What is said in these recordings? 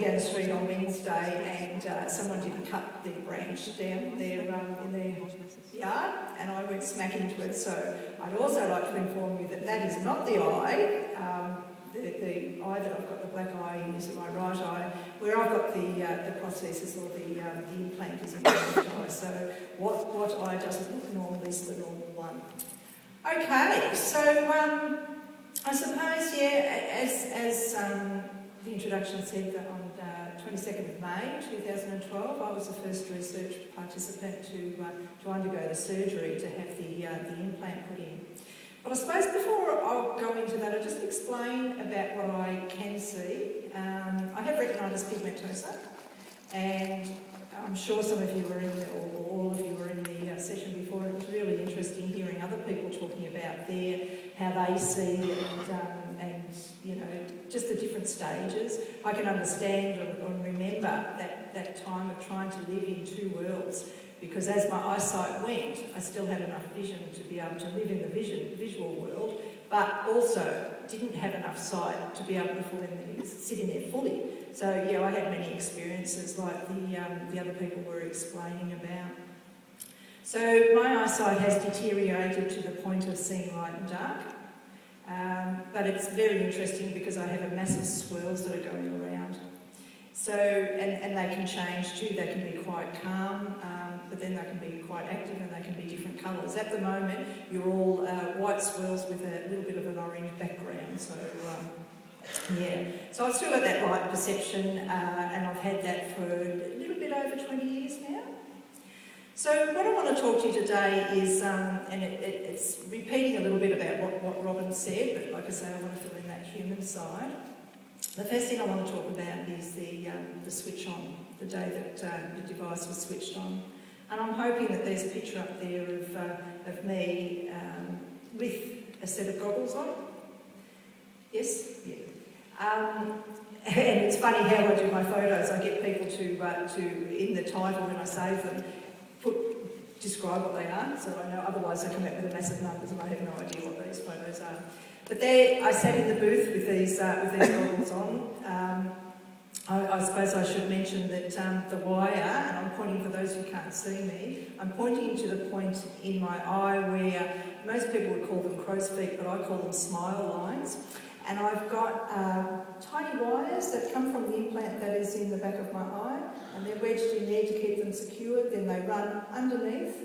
down the street on Wednesday and someone didn't cut the branch down there in their yard, and I went smack into it. So I'd also like to inform you that that is not the eye. The eye that I've got the black eye in is my right eye. Where I've got the prosthesis or the implant is in my left eye. So what eye doesn't look normal is the normal one. Okay, so I suppose, as the introduction said, that on 22nd of May 2012, I was the first research participant to undergo the surgery to have the implant put in. But I suppose before I'll go into that, I'll just explain about what I can see. I have retinitis pigmentosa, and I'm sure some of you were in or all of you were in the session before. It was really interesting hearing other people talking about how they see and you know, just the different stages. I can understand and remember that time of trying to live in two worlds, because as my eyesight went, I still had enough vision to be able to live in the visual world, but also didn't have enough sight to be able to sit in there fully. So yeah, I had many experiences like the other people were explaining about. So my eyesight has deteriorated to the point of seeing light and dark. But it's very interesting because I have a massive swirls that are going around. So, and they can change too. They can be quite calm, but then they can be quite active and they can be different colours. At the moment, you're all white swirls with a little bit of an orange background. So, yeah. So I've still got that light perception, and I've had that for a little bit over 20 years now. So what I want to talk to you today is, and it's repeating a little bit about what Robin said, but like I say, I want to fill in that human side. The first thing I want to talk about is the switch on, the day that the device was switched on. And I'm hoping that there's a picture up there of me with a set of goggles on. Yes? Yeah. And it's funny how I do my photos. I get people to in the title when I save them, describe what they are, so I know, otherwise they come out with massive numbers and I have no idea what these photos are. But there, I sat in the booth with these goggles on. I suppose I should mention that the wire, and I'm pointing for those who can't see me, I'm pointing to the point in my eye where most people would call them crow's feet, but I call them smile lines. And I've got tiny wires that come from the implant that is in the back of my eye, and they're wedged in there to keep them secured. Then they run underneath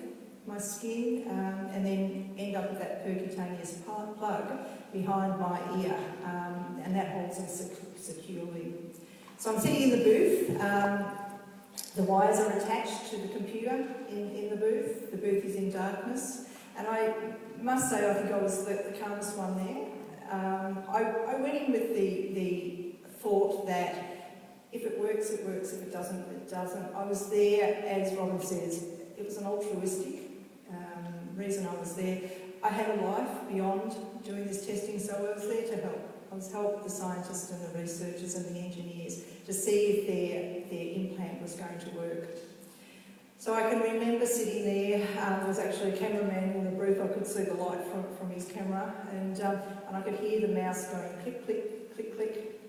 my skin and then end up with that percutaneous plug behind my ear, and that holds them securely. So I'm sitting in the booth. The wires are attached to the computer in the booth. The booth is in darkness, and I must say I think I was the calmest one there. I went in with the thought that if it works, it works. If it doesn't, it doesn't. I was there, as Robin says, it was an altruistic reason I was there. I had a life beyond doing this testing, so I was there to help. I was help the scientists and the researchers and the engineers to see if their implant was going to work. So I can remember sitting there. There was actually a cameraman in the booth. I could see the light from his camera, and I could hear the mouse going click, click, click, click,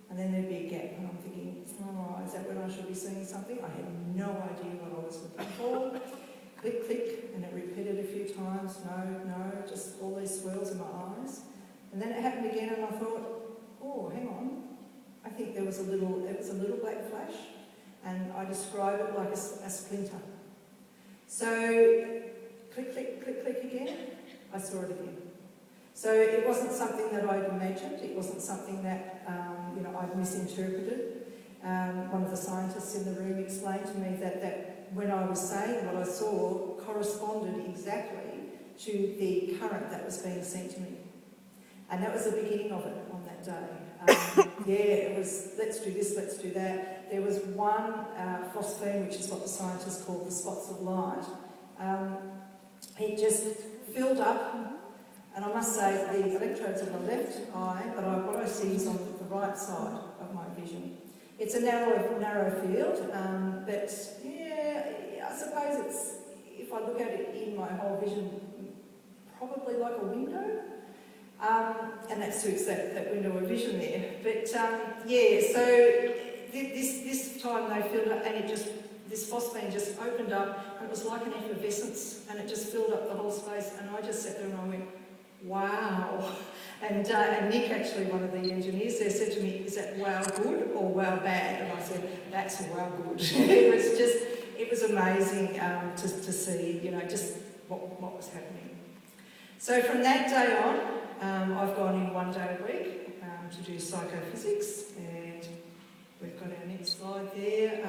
and then there'd be a gap. And I'm thinking, oh, is that when I should be seeing something? I had no idea what I was looking for. Click, click, and it repeated a few times. No, just all these swirls in my eyes. And then it happened again, and I thought, oh, hang on. I think it was a little black flash. And I describe it like a splinter. So, click, click, click, click again, I saw it again. So it wasn't something that I'd imagined, it wasn't something that I'd misinterpreted. One of the scientists in the room explained to me that when I was saying what I saw corresponded exactly to the current that was being sent to me. And that was the beginning of it on that day. Yeah, it was, let's do this, let's do that. There was one phosphine, which is what the scientists call the spots of light. It just filled up, and I must say the electrodes are the left eye, but what I see is on the right side of my vision. It's a narrow field, but yeah, I suppose it's, if I look at it in my whole vision, probably like a window. And that suits that window of vision there. But yeah, so this time they filled up, and this phosphine just opened up, and it was like an effervescence, and it just filled up the whole space, and I just sat there and I went, wow. And Nick, actually, one of the engineers there, said to me, is that wow good or wow bad? And I said, that's wow good. It was amazing to see, you know, just what was happening. So from that day on, I've gone in 1 day a week to do psychophysics, and we've got our next slide there.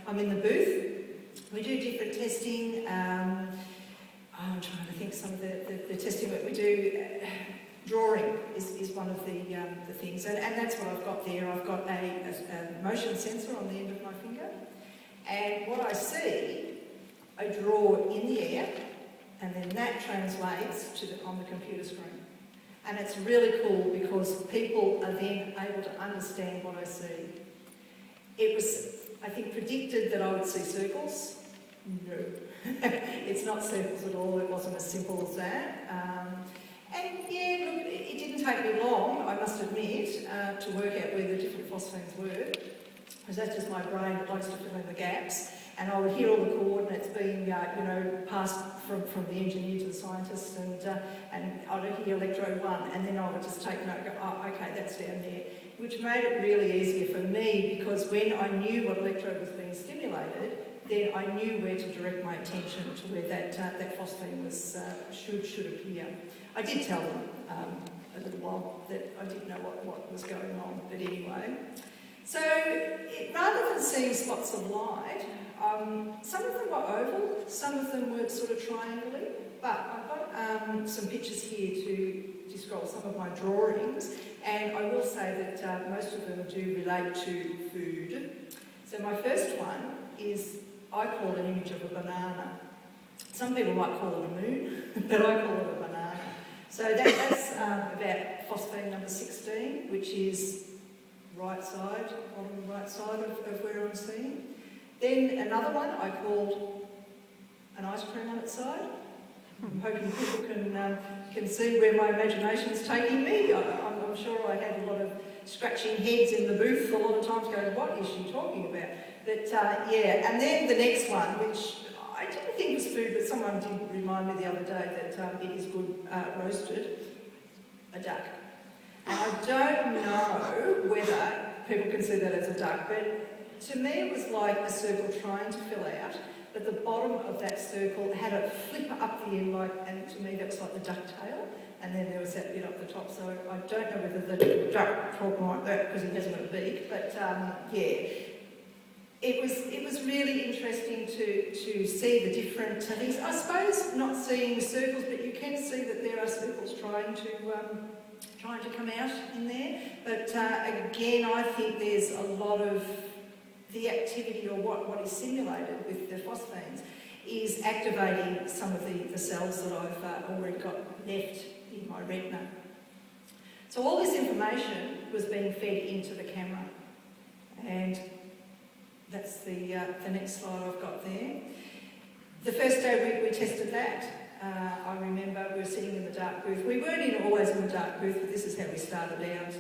I'm in the booth. We do different testing. I'm trying to think some of the testing that we do. Drawing is one of the things, and that's what I've got there. I've got a motion sensor on the end of my finger, and what I see, I draw in the air, and then that translates on the computer screen. And it's really cool because people are then able to understand what I see. It was, I think, predicted that I would see circles. No, it's not circles at all. It wasn't as simple as that. And yeah, look, it didn't take me long, I must admit, to work out where the different phosphines were, because that's just my brain that likes to fill in the gaps. And I would hear all the coordinates being, passed from the engineer to the scientist, and I'd hear electrode 1, and then I would just take note, go, oh, okay, that's down there, which made it really easier for me, because when I knew what electrode was being stimulated, then I knew where to direct my attention to where that phosphine was should appear. I did tell them a little while that I didn't know what was going on, but anyway. So rather than seeing spots of light, some of them were oval, some of them were sort of triangular, but I've got some pictures here to describe some of my drawings, and I will say that most of them do relate to food. So my first one is, I call it an image of a banana. Some people might call it a moon, but I call it a banana. So that's about phosphine number 16, which is right side, bottom right side of where I'm seeing. Then another one I called an ice cream on its side. I'm hoping people can see where my imagination's taking me. I'm sure I had a lot of scratching heads in the booth a lot of times going, what is she talking about? But yeah, and then the next one, which I didn't think was food, but someone did remind me the other day that it is good roasted, a duck. And I don't know whether people can see that as a duck, but to me it was like a circle trying to fill out, but the bottom of that circle had a flip up the end, and to me that was like the duck tail, and then there was that bit up the top. So I don't know whether the duck talking like that because he hasn't got a beak, but yeah. It was really interesting to see the different things. I suppose not seeing circles, but you can see that there are circles trying to come out in there. But again, I think there's a lot of the activity, or what is simulated with the phosphines, is activating some of the cells that I've already got left in my retina. So all this information was being fed into the camera, and that's the next slide I've got there. The first day we tested that, I remember we were sitting in the dark booth. We weren't always in the dark booth, but this is how we started out.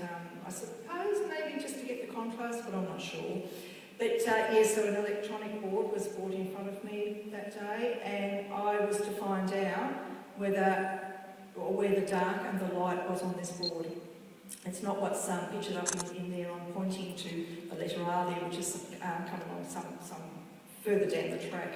I suppose maybe just to get the contrast, but I'm not sure. But yeah, so an electronic board was brought in front of me that day, and I was to find out where the dark and the light was on this board. It's not what's pictured up in there. I'm pointing to the letter R there, which is coming on some further down the track.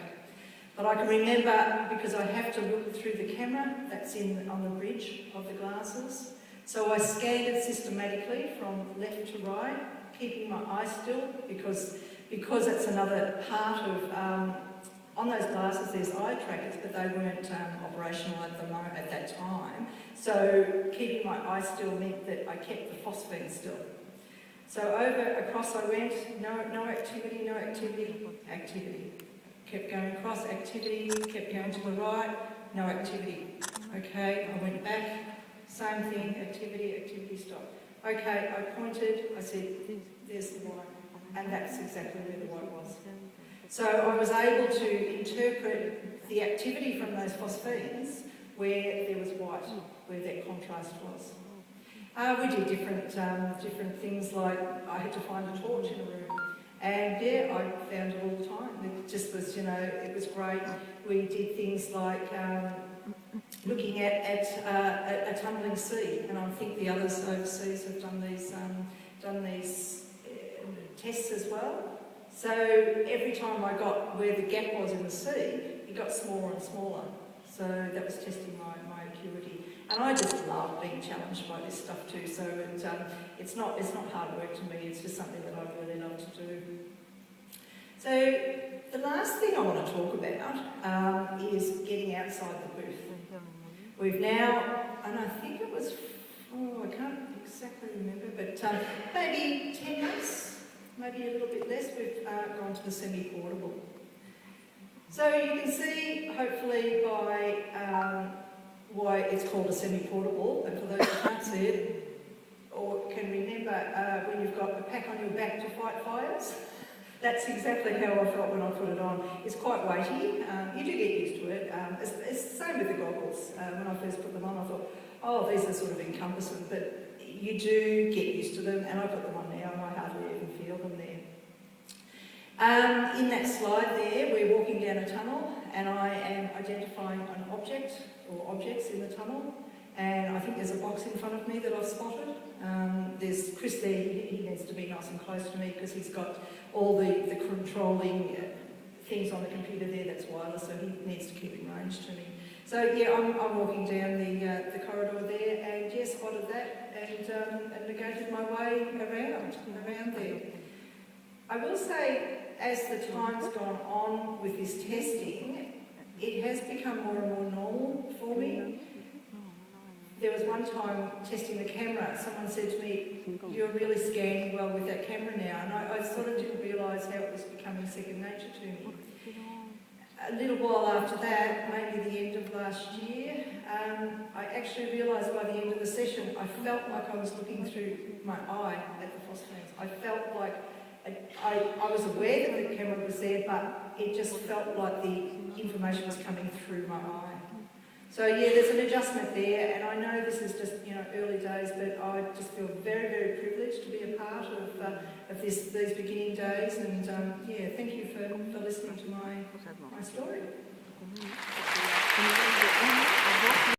But I can remember, because I have to look through the camera that's on the bridge of the glasses. So I scanned it systematically from left to right, keeping my eye still, because that's another part of, on those glasses there's eye trackers, but they weren't operational at that time. So keeping my eye still meant that I kept the phosphine still. So across I went, no activity, activity. Kept going across, activity, kept going to the right, no activity. Okay, I went back, same thing, activity, stop. Okay, I pointed, I said, there's the white, and that's exactly where the white was. So I was able to interpret the activity from those phosphines where there was white, where that contrast was. We did different things, like I had to find a torch in a room, and And yeah, I found it all the time. It just was, you know, it was great. We did things like looking at a tumbling sea, and I think the others overseas have done these tests as well. So every time I got where the gap was in the sea, it got smaller and smaller. So that was testing my acuity. And I just love being challenged by this stuff too. So it's not hard work to me, it's just something that I really love to do. So the last thing I want to talk about is getting outside the booth. We've now, and I think it was, I can't exactly remember, but maybe 10 months, maybe a little bit less, we've gone to the semi-portable. So you can see, hopefully, by why it's called a semi-portable, and for those who can't see it, or can remember when you've got a pack on your back to fight fires, that's exactly how I felt when I put it on. It's quite weighty, you do get used to it. It's the same with the goggles. When I first put them on, I thought, oh, these are sort of encompassing, but you do get used to them, and I put them on now and I hardly even feel them there. In that slide there, we're walking down a tunnel, and I am identifying an object or objects in the tunnel, and I think there's a box in front of me that I've spotted. There's Chris there, he needs to be nice and close to me because he's got all the controlling things on the computer there that's wireless, so he needs to keep in range to me. So yeah, I'm walking down the corridor there, and yeah, spotted that and negated my way around there. I will say, as the time's gone on with this testing, it has become more and more normal for me. There was one time testing the camera, someone said to me, you're really scanning well with that camera now, and I sort of didn't realise how it was becoming second nature to me. A little while after that, maybe the end of last year, I actually realised by the end of the session, I felt like I was looking through my eye at the phosphines. I felt like I was aware that the camera was there, but it just felt like the information was coming through my eye. So yeah, there's an adjustment there, and I know this is just, you know, early days, but I just feel very, very privileged to be a part of these beginning days, and yeah, thank you for listening to my story.